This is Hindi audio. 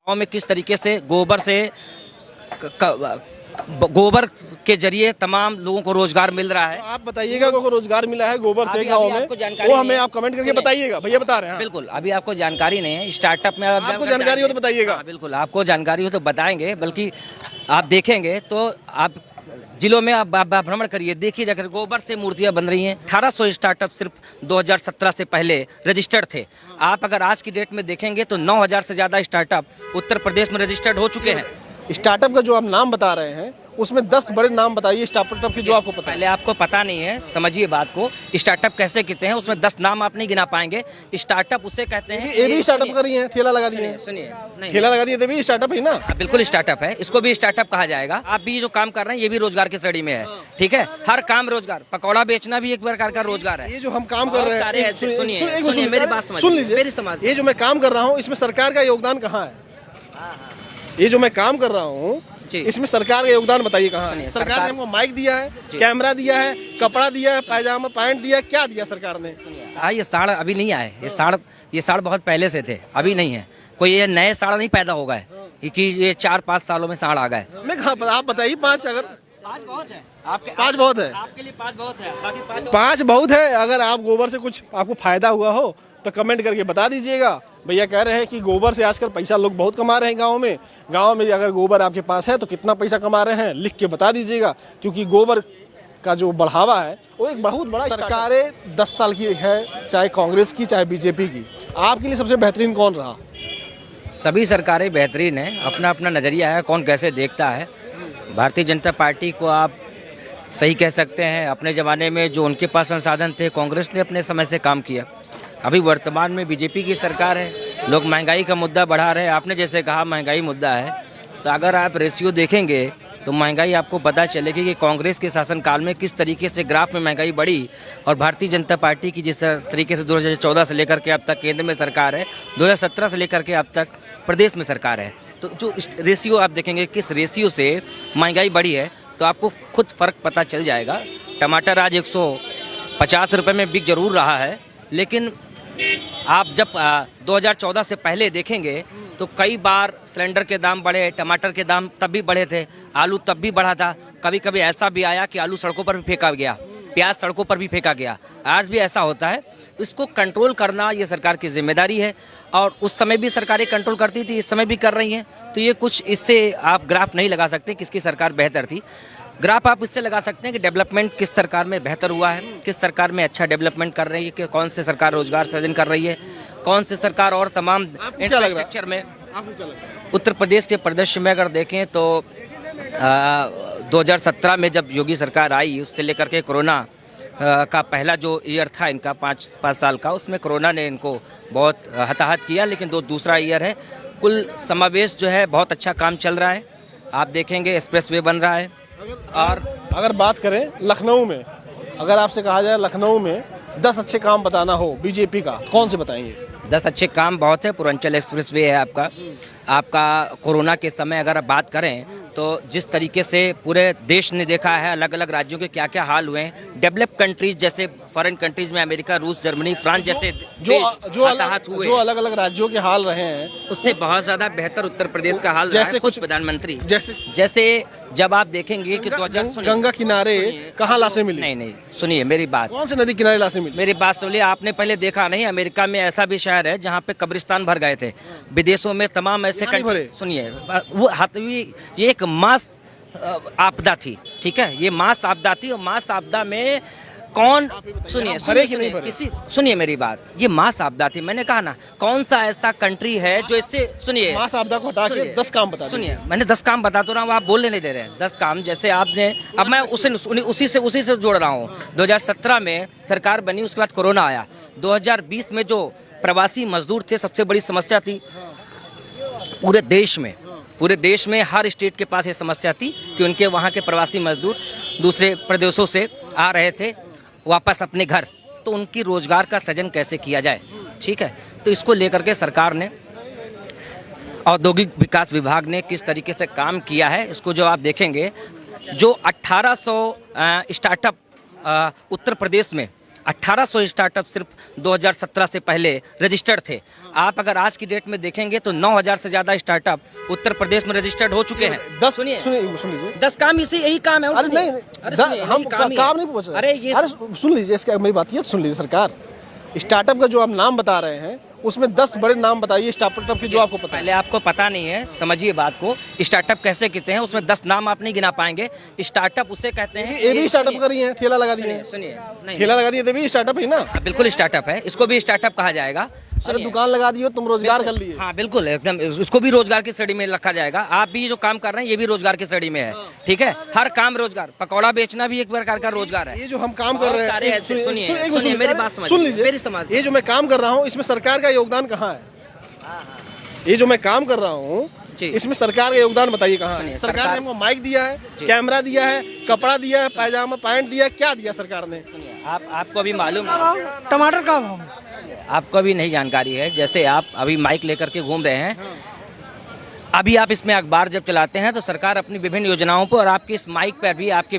गाँव में किस तरीके से गोबर के जरिए तमाम लोगों को रोजगार मिल रहा है। आप बताइएगा को रोजगार मिला है गोबर से गांव में, वो हमें आप कमेंट करके बताइएगा। भैया बता रहे हैं। बिल्कुल, अभी आपको जानकारी नहीं है स्टार्टअप में। आपको जानकारी हो तो बताइएगा। बिल्कुल, आपको जानकारी हो तो बताएंगे। बल्कि आप देखेंगे तो आप जिलों में आप भ्रमण करिए, देखिए जाकर गोबर से मूर्तियां बन रही हैं। 1800 स्टार्टअप सिर्फ 2017 से पहले रजिस्टर्ड थे। आप अगर आज की डेट में देखेंगे तो 9000 से ज्यादा स्टार्टअप उत्तर प्रदेश में रजिस्टर्ड हो चुके हैं। स्टार्टअप का जो आप नाम बता रहे हैं उसमें 10 बड़े नाम बताइए स्टार्टअप के जो आपको पता है। पहले आपको पता नहीं है, समझिए बात को। स्टार्टअप कैसे कहते हैं, उसमें 10 नाम आप नहीं गिना पाएंगे। स्टार्टअप उसे कहते हैं। ये भी स्टार्टअप कर रही है, ठेला लगा दिए। सुनिए, नहीं ठेला लगा दिए तो भी स्टार्टअप ही ना। बिल्कुल स्टार्टअप है, इसको भी स्टार्टअप कहा जाएगा। आप भी जो काम कर रहे हैं ये भी रोजगार की श्रेणी में है। ठीक है, हर काम रोजगार। पकौड़ा बेचना भी एक प्रकार का रोजगार है। ये जो हम काम कर रहे हैं, सुनिए मेरी बात सुन लीजिए, मेरी समाज। ये जो मैं काम कर रहा हूँ इसमें सरकार का योगदान कहाँ है? ये जो मैं काम कर रहा हूँ इसमें सरकार का योगदान बताइए कहाँ है? सरकार ने हमको माइक दिया है, कैमरा दिया है, कपड़ा दिया है, पायजामा पैंट दिया, क्या दिया सरकार ने? ये साड़ अभी नहीं आए। ये साड़ बहुत पहले से थे, अभी नहीं है। कोई ये नए साड़ नहीं पैदा हो गए कि ये 4-5 सालों में साड़ आ गए। मैं आप बताइए 5 अगर 5 बहुत है। 5 बहुत है आपके लिए 5 बहुत है, बाकी 5 बहुत है। अगर आप गोबर से कुछ आपको फायदा हुआ हो तो कमेंट करके बता दीजिएगा। भैया कह रहे हैं कि गोबर से आजकल पैसा लोग बहुत कमा रहे हैं गांव में अगर गोबर आपके पास है तो कितना पैसा कमा रहे हैं लिख के बता दीजिएगा, क्योंकि गोबर का जो बढ़ावा है वो एक बहुत बड़ा। सरकारें 10 साल की है, चाहे कांग्रेस की चाहे बीजेपी की, आपके लिए सबसे बेहतरीन कौन रहा? सभी सरकारें बेहतरीन हैं, अपना अपना नज़रिया है, कौन कैसे देखता है। भारतीय जनता पार्टी को आप सही कह सकते हैं। अपने ज़माने में जो उनके पास संसाधन थे, कांग्रेस ने अपने समय से काम किया। अभी वर्तमान में बीजेपी की सरकार है, लोग महंगाई का मुद्दा बढ़ा रहे हैं। आपने जैसे कहा महंगाई मुद्दा है, तो अगर आप रेशियो देखेंगे तो महंगाई आपको पता चलेगी कि कांग्रेस के शासनकाल में किस तरीके से ग्राफ में महंगाई बढ़ी, और भारतीय जनता पार्टी की जिस तरीके से 2014 से लेकर के अब तक केंद्र में सरकार है, 2017 से लेकर के अब तक प्रदेश में सरकार है। तो जो रेशियो आप देखेंगे किस रेशियो से महंगाई बढ़ी है, तो आपको खुद फ़र्क पता चल जाएगा। टमाटर आज 150 रुपये में बिक जरूर रहा है, लेकिन आप जब 2014 से पहले देखेंगे तो कई बार सिलेंडर के दाम बढ़े, टमाटर के दाम तब भी बढ़े थे, आलू तब भी बढ़ा था। कभी कभी ऐसा भी आया कि आलू सड़कों पर भी फेंका गया, प्याज सड़कों पर भी फेंका गया। आज भी ऐसा होता है। इसको कंट्रोल करना ये सरकार की जिम्मेदारी है, और उस समय भी सरकारें कंट्रोल करती थी, इस समय भी कर रही हैं। तो ये कुछ इससे आप ग्राफ नहीं लगा सकते किसकी सरकार बेहतर थी। ग्राफ आप इससे लगा सकते हैं कि डेवलपमेंट किस सरकार में बेहतर हुआ है, किस सरकार में अच्छा डेवलपमेंट कर रही है, कि कौन से सरकार रोजगार सृजन कर रही है, कौन से सरकार और तमाम इंफ्रास्ट्रक्चर में। उत्तर प्रदेश के परिदृश्य में अगर देखें तो 2017 में जब योगी सरकार आई, उससे लेकर के कोरोना का पहला जो ईयर था इनका 5 साल का, उसमें कोरोना ने इनको बहुत हताहत किया। लेकिन दूसरा ईयर है, कुल समावेश जो है बहुत अच्छा काम चल रहा है। आप देखेंगे एक्सप्रेसवे बन रहा है। और अगर बात करें लखनऊ में, अगर आपसे कहा जाए लखनऊ में 10 अच्छे काम बताना हो बीजेपी का, कौन से बताएंगे? 10 अच्छे काम बहुत है। पूर्वांचल एक्सप्रेसवे है आपका कोरोना के समय अगर आप बात करें तो जिस तरीके से पूरे देश ने देखा है अलग अलग राज्यों के क्या क्या हाल हुए हैं। डेवलप कंट्रीज जैसे फॉरेन कंट्रीज में अमेरिका, रूस, जर्मनी, फ्रांस जैसे जो अलग अलग राज्यों के हाल रहे हैं, उससे बहुत ज्यादा बेहतर उत्तर प्रदेश का हाल जैसे कुछ प्रधानमंत्री जैसे जब आप देखेंगे कि गंगा किनारे कहाँ लाशें मिली? नहीं, सुनिए मेरी बात। कौन से नदी किनारे लाशें मिली? मेरी बात सुनिए। आपने पहले देखा नहीं, अमेरिका में ऐसा भी शहर है जहाँ पे कब्रिस्तान भर गए थे। विदेशों में तमाम ऐसे सुनिए, वो ये एक मास आपदा थी। ठीक है, ये मास आपदा थी, और मास आपदा में कौन सुनिए मेरी बात, ये मास आपदा थी। मैंने कहा ना, कौन सा ऐसा कंट्री है जो इससे सुनिए मास आपदा को हटा के 10 काम बता। सुनिए, मैंने 10 काम बता तो रहा हूँ, आप बोलने नहीं दे रहे हैं। 10 काम जैसे आपने, अब मैं उसी से जोड़ रहा हूँ। 2017 में सरकार बनी, उसके बाद कोरोना आया। 2020 में जो प्रवासी मजदूर थे, सबसे बड़ी समस्या थी पूरे देश में हर स्टेट के पास ये समस्या थी कि उनके वहाँ के प्रवासी मजदूर दूसरे प्रदेशों से आ रहे थे वापस अपने घर, तो उनकी रोजगार का सृजन कैसे किया जाए। ठीक है, तो इसको लेकर के सरकार ने, औद्योगिक विकास विभाग ने किस तरीके से काम किया है, इसको जो आप देखेंगे, जो 1800 स्टार्टअप उत्तर प्रदेश में 1800 स्टार्टअप सिर्फ 2017 से पहले रजिस्टर्ड थे। आप अगर आज की डेट में देखेंगे तो 9000 से ज़्यादा स्टार्टअप उत्तर प्रदेश में रजिस्टर्ड हो चुके हैं। 10 सुनिए सुन लीजिए 10 काम इसी यही काम है। अरे नहीं अरे सुनिए, हम यही काम ही काम है। नहीं पूछ रहे। अरे ये अरे सुन लीजिए, इसका मेरी बात ये सुन लीजिए। सरकार स्टार्टअप का जो आप नाम बता रहे हैं उसमें 10 बड़े नाम बताइए स्टार्टअप के जो आपको पता है। पहले आपको पता नहीं है, समझिए बात को। स्टार्टअप कैसे कहते हैं, उसमें 10 नाम आप नहीं गिना पाएंगे। स्टार्टअप उसे कहते हैं। ये भी स्टार्टअप कर रही है, ठेला लगा दिए हैं। सुनिए नहीं, ठेला लगा दिए तो भी स्टार्टअप ही ना। हाँ, बिल्कुल स्टार्टअप है, इसको भी स्टार्टअप कहा जाएगा। अरे सुनिए, दुकान लगा दिए तुम रोजगार कर लिए। हाँ बिल्कुल एकदम, उसको भी रोजगार की श्रेणी में रखा जाएगा। आप भी जो काम कर रहे हैं ये भी रोजगार की श्रेणी में है, ठीक है। हर काम रोजगार, पकौड़ा बेचना भी एक प्रकार का रोजगार है। ये जो हम काम कर रहे हैं, सारे ऐसे- सुनिए, सुनिए, सुनिए, सुनिए, मेरी बात सुन समझिए, लीजिए। मेरी समझ। ये जो मैं काम कर रहा हूँ इसमें सरकार का योगदान कहाँ है? ये जो मैं काम कर रहा हूँ जी। इसमें सरकार का योगदान बताइए कहाँ है? सुनिए, सरकार ने सरकार- हमको माइक दिया है, कैमरा दिया है, कपड़ा दिया है, पायजामा पैंट दिया है, क्या दिया सरकार ने? आपको अभी मालूम है, टमाटर का भाव आपको अभी नहीं जानकारी है। जैसे आप अभी माइक लेकर के घूम रहे हैं, अभी आप इसमें अखबार जब चलाते हैं तो सरकार अपनी विभिन्न योजनाओं पर और आपकी इस माइक पर भी आपके